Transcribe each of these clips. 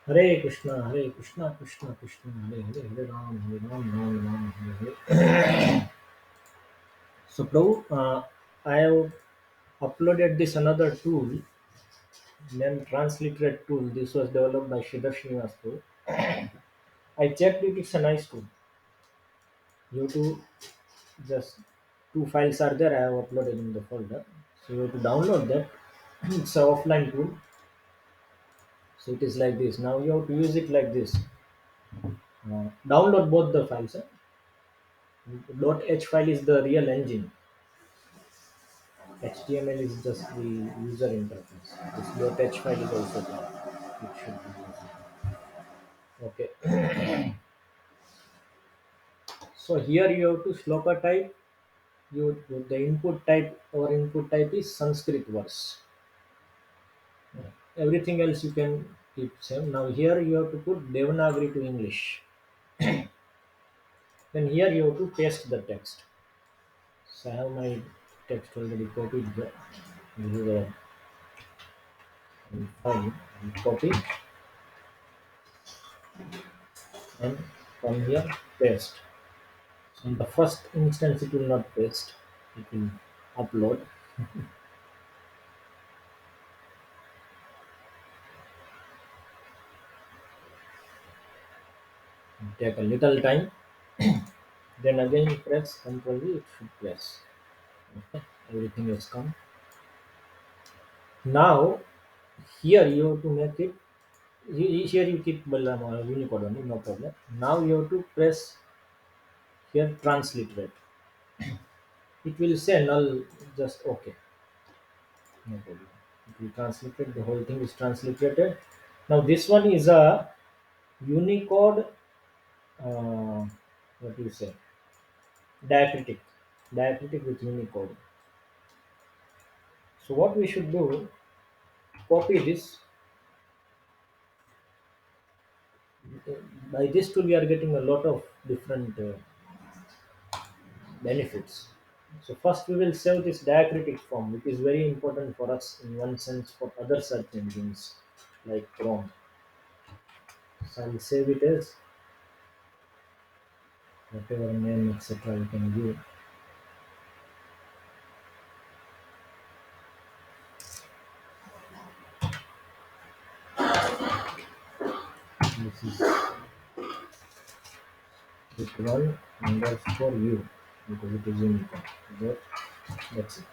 Hare Krishna, Krishna Krishna, Hare Hare, Hare Ram, Ram, Hare Hare. So, Prabhu, I have uploaded this another tool named Transliterate Tool. This was developed by Sridhar Srivastava. I checked it, it's a nice tool. You have to just two files are there, I have uploaded in the folder. So, you have to download that. It's an offline tool. So, it is like this. Now, you have to use it like this. Download both the files. .h file is the real engine. HTML is just the user interface. This .h file is also there. It should be used. Okay. So here you have to sloka type. The input type or input type is Sanskrit verse. Everything else you can keep same. Now here you have to put Devanagari to English. Then here you have to paste the text. So I have my text already copied there. This is a file. Copy and from here paste. So in the first instance it will not paste, it will upload. Take a little time, then again press Ctrl V, it should press. Okay, everything has come. Now here you have to make it. Here you keep Balarama Unicode only, no problem. Now you have to press here transliterate. It will say null, just okay, no problem. It will translate it. The whole thing is transliterated. Now this one is a Unicode. What do you say? Diacritic, diacritic with Unicode. So what we should do, copy this. By this tool we are getting a lot of different benefits. So first we will save this diacritic form, which is very important for us in one sense for other search engines like Chrome. So I'll save it as whatever name etc. you can give. This is with one underscore u because it is Unicode. That, that's it.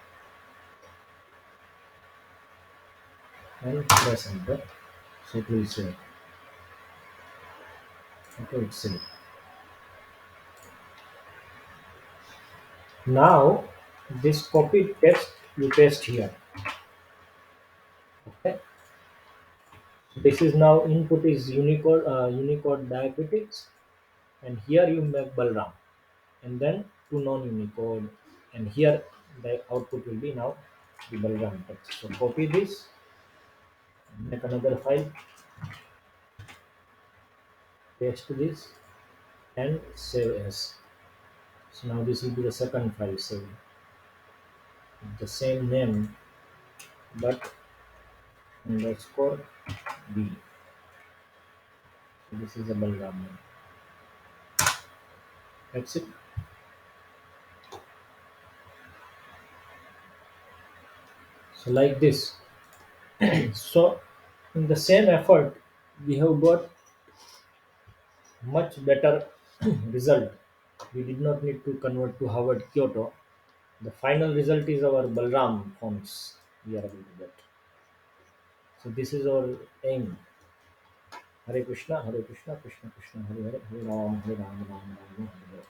And press enter. So it will save. Okay, it's saved. Now this copied text you paste here. Okay. This is now input is Unicode diacritics, and here you make Balram, and then to non-Unicode, and here the output will be now the Balram text. So copy this, make another file, paste this, and save as. So now this will be the second file saved. The same name, but underscore B. So this is a Balram name. That's it. So like this. So in the same effort, we have got much better result. We did not need to convert to Harvard Kyoto. The final result is our Balram fonts we are able to get. So this is our aim. Hare Krishna, Krishna Krishna, Hare Hare, Hare Ram, Ram, Hare Hare.